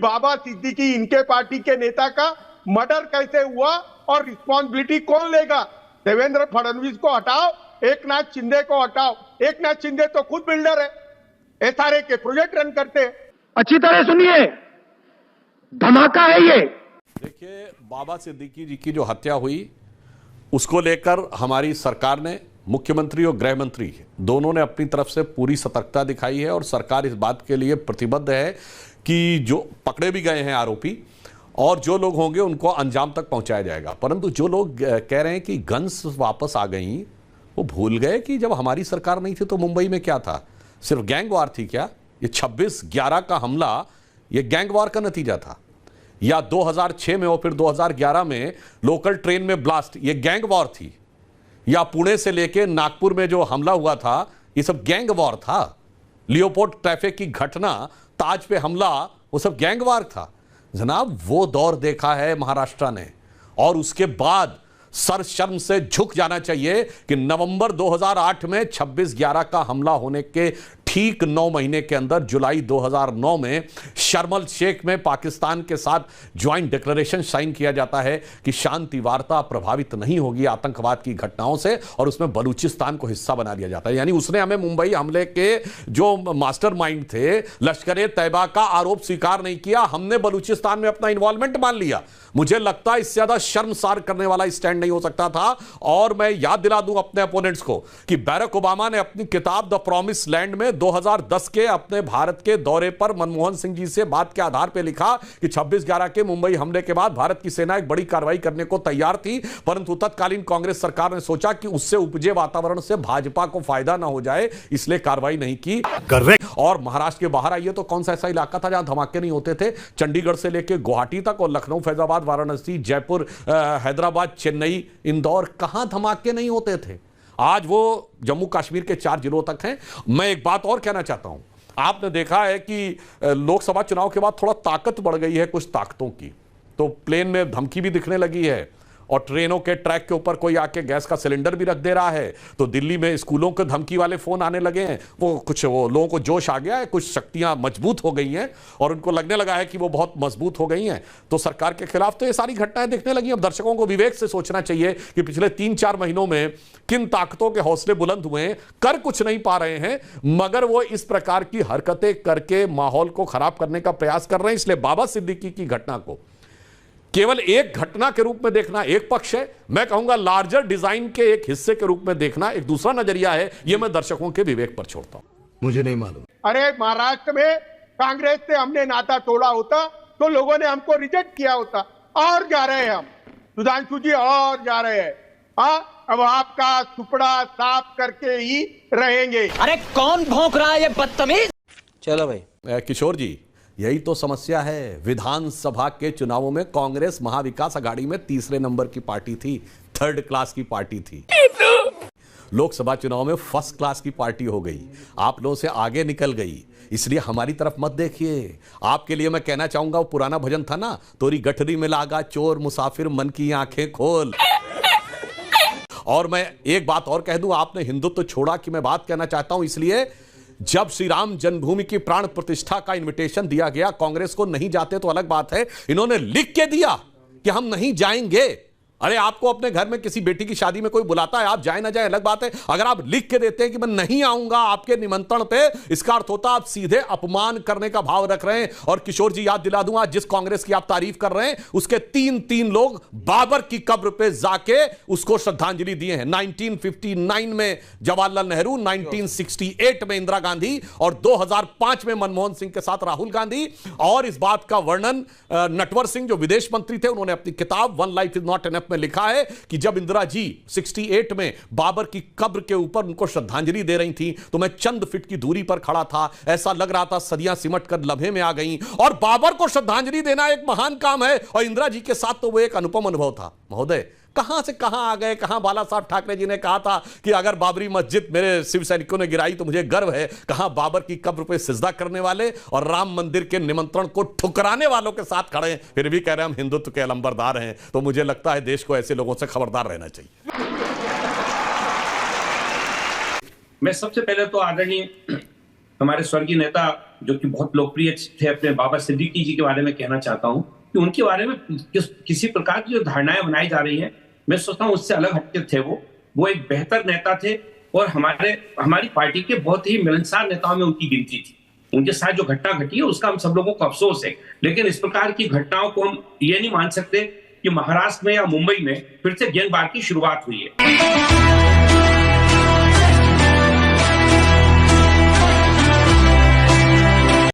बाबा सिद्दीकी इनके पार्टी के नेता का मर्डर कैसे हुआ और रिस्पॉन्सिबिलिटी कौन लेगा? देवेंद्र फडणवीस को हटाओ, एकनाथ शिंदे को हटाओ। एकनाथ शिंदे तो खुद बिल्डर है, एसआरए के प्रोजेक्ट रन करते हैं। अच्छी तरह सुनिए, धमाका है ये। देखिए, बाबा सिद्दीकी जी की जो हत्या हुई उसको लेकर हमारी सरकार ने, मुख्यमंत्री और गृह मंत्री दोनों ने अपनी तरफ से पूरी सतर्कता दिखाई है और सरकार इस बात के लिए प्रतिबद्ध है कि जो पकड़े भी गए हैं आरोपी और जो लोग होंगे उनको अंजाम तक पहुंचाया जाएगा। परंतु जो लोग कह रहे हैं कि गन्स वापस आ गई, वो भूल गए कि जब हमारी सरकार नहीं थी तो मुंबई में क्या था? सिर्फ गैंग वार थी क्या? ये 26/11 का हमला ये गैंग वार का नतीजा था, या 2006 में और फिर 2011 में लोकल ट्रेन में ब्लास्ट ये गैंग वॉर थी, या पुणे से लेके नागपुर में जो हमला हुआ था ये सब गैंग वॉर था। लियोपोल्ड ट्रैफिक की घटना, ताज पे हमला, वो सब गैंग वॉर था जनाब। वो दौर देखा है महाराष्ट्र ने और उसके बाद सर शर्म से झुक जाना चाहिए कि नवंबर 2008 में 26/11 का हमला होने के ठीक 9 महीने के अंदर जुलाई 2009 में शर्म एल शेख में पाकिस्तान के साथ ज्वाइंट डिक्लेरेशन साइन किया जाता है कि शांति वार्ता प्रभावित नहीं होगी आतंकवाद की घटनाओं से, और उसमें बलूचिस्तान को हिस्सा बना दिया जाता है। यानी उसने हमें मुंबई हमले के जो मास्टरमाइंड थे लश्कर-ए तैयबा का आरोप स्वीकार नहीं किया, हमने बलूचिस्तान में अपना इन्वॉल्वमेंट मान लिया। मुझे लगता है इससे ज्यादा शर्मसार करने वाला स्टैंड नहीं हो सकता था। और मैं याद दिला दूं अपने अपोनेंट्स को कि बैरक ओबामा ने अपनी किताब द प्रॉमिस लैंड में 2010 के अपने भारत के दौरे पर मनमोहन सिंह जी से बात के आधार पर लिखा कि 26/11 के मुंबई हमले के बाद भारत की सेना एक बड़ी कार्रवाई करने को तैयार थी, परंतु तत्कालीन कांग्रेस सरकार ने सोचा कि उससे उपजे वातावरण से भाजपा को फायदा ना हो जाए, इसलिए कार्रवाई नहीं की। करेक्ट। और महाराष्ट्र के बाहर आइए तो कौन सा ऐसा इलाका था जहां धमाके नहीं होते थे? चंडीगढ़ से लेकर गुवाहाटी तक और लखनऊ, फैजाबाद, वाराणसी, जयपुर, हैदराबाद, चेन्नई, इंदौर, कहां धमाके नहीं होते थे? आज वो जम्मू कश्मीर के 4 जिलों तक हैं। मैं एक बात और कहना चाहता हूं, आपने देखा है कि लोकसभा चुनाव के बाद थोड़ा ताकत बढ़ गई है कुछ ताकतों की, तो प्लेन में धमकी भी दिखने लगी है और ट्रेनों के ट्रैक के ऊपर कोई आके गैस का सिलेंडर भी रख दे रहा है। तो दिल्ली में स्कूलों के धमकी वाले फोन आने लगे हैं। वो लोगों को जोश आ गया है, कुछ शक्तियां मजबूत हो गई हैं और उनको लगने लगा है कि वो बहुत मजबूत हो गई हैं, तो सरकार के खिलाफ तो ये सारी घटनाएं दिखने लगी। अब दर्शकों को विवेक से सोचना चाहिए कि पिछले 3-4 महीनों में किन ताकतों के हौसले बुलंद हुए हैं, कर कुछ नहीं पा रहे हैं, मगर वो इस प्रकार की हरकतें करके माहौल को खराब करने का प्रयास कर रहे हैं। इसलिए बाबा सिद्दीकी की घटना को केवल एक घटना के रूप में देखना एक पक्ष है, मैं कहूंगा लार्जर डिजाइन के एक हिस्से के रूप में देखना एक दूसरा नजरिया है। यह मैं दर्शकों के विवेक पर छोड़ता हूं। मुझे नहीं मालूम। अरे महाराष्ट्र में कांग्रेस से हमने नाता तोड़ा होता तो लोगों ने हमको रिजेक्ट किया होता। और जा रहे हैं हम, सुधांशु जी, और जा रहे हैं। अब आपका सुपड़ा साफ करके ही रहेंगे। अरे कौन भौंक रहा है ये बदतमीज? चलो भाई। किशोर जी, यही तो समस्या है। विधानसभा के चुनावों में कांग्रेस महाविकास अघाड़ी में 3रे नंबर की पार्टी थी, 3rd क्लास की पार्टी थी। लोकसभा चुनाव में 1st क्लास की पार्टी हो गई, आप लोगों से आगे निकल गई। इसलिए हमारी तरफ मत देखिए। आपके लिए मैं कहना चाहूंगा, वो पुराना भजन था ना, तोरी गठरी में लागा चोर मुसाफिर मन की आंखें खोल। और मैं एक बात और कह दूं, आपने हिंदुत्व छोड़ा कि मैं बात कहना चाहता हूं। इसलिए जब श्री राम जन्मभूमि की प्राण प्रतिष्ठा का इनविटेशन दिया गया, कांग्रेस को नहीं जाते तो अलग बात है, इन्होंने लिख के दिया कि हम नहीं जाएंगे। अरे आपको अपने घर में किसी बेटी की शादी में कोई बुलाता है, आप जाए ना जाए अलग बात है। अगर आप लिख के देते हैं कि मैं नहीं आऊंगा आपके निमंत्रण पे, इसका अर्थ होता है आप सीधे अपमान करने का भाव रख रहे हैं। और किशोर जी, याद दिला दूंगा, जिस कांग्रेस की आप तारीफ कर रहे हैं उसके 3 लोग बाबर की कब्र पे जाके उसको श्रद्धांजलि दिए हैं। 1959 में जवाहरलाल नेहरू, 1968 में इंदिरा गांधी और 2005 में मनमोहन सिंह के साथ राहुल गांधी। और इस बात का वर्णन नटवर सिंह जो विदेश मंत्री थे, उन्होंने अपनी किताब one life is not enough में लिखा है कि जब इंदिरा जी 68 में बाबर की कब्र के ऊपर उनको श्रद्धांजलि दे रही थी तो मैं चंद फीट की दूरी पर खड़ा था। ऐसा लग रहा था सदियां सिमट कर लम्हे में आ गई। और बाबर को श्रद्धांजलि देना एक महान काम है और इंदिरा जी के साथ तो वो एक अनुपम अनुभव था। महोदय, कहां से कहां आ गए। कहां बाला साहब ठाकरे जी ने कहा था कि अगर बाबरी मस्जिद मेरे शिव सैनिकों ने गिराई तो मुझे गर्व है। कहां बाबर की कब्र पे सिजदा करने वाले और राम मंदिर के निमंत्रण को ठुकराने वालों के साथ खड़े हैं, फिर भी कह रहे हैं हम हिंदुत्व के अलंबरदार हैं। तो मुझे लगता है देश को ऐसे लोगों से खबरदार रहना चाहिए। मैं सबसे पहले तो आदरणीय हमारे स्वर्गीय नेता जो कि बहुत लोकप्रिय थे अपने बाबा सिद्दीकी जी के बारे में कहना चाहता हूं कि उनके बारे में किसी प्रकार की जो धारणाएं बनाई जा रही हैं, मैं सोचता हूं उससे अलग हटके थे। वो एक बेहतर नेता थे और हमारी पार्टी के बहुत ही मिलनसार नेताओं में उनकी गिनती थी। उनके साथ जो घटना घटी है उसका हम सब लोगों को अफसोस है, लेकिन इस प्रकार की घटनाओं को हम ये नहीं मान सकते कि महाराष्ट्र में या मुंबई में फिर से गैंगवार की शुरुआत हुई है।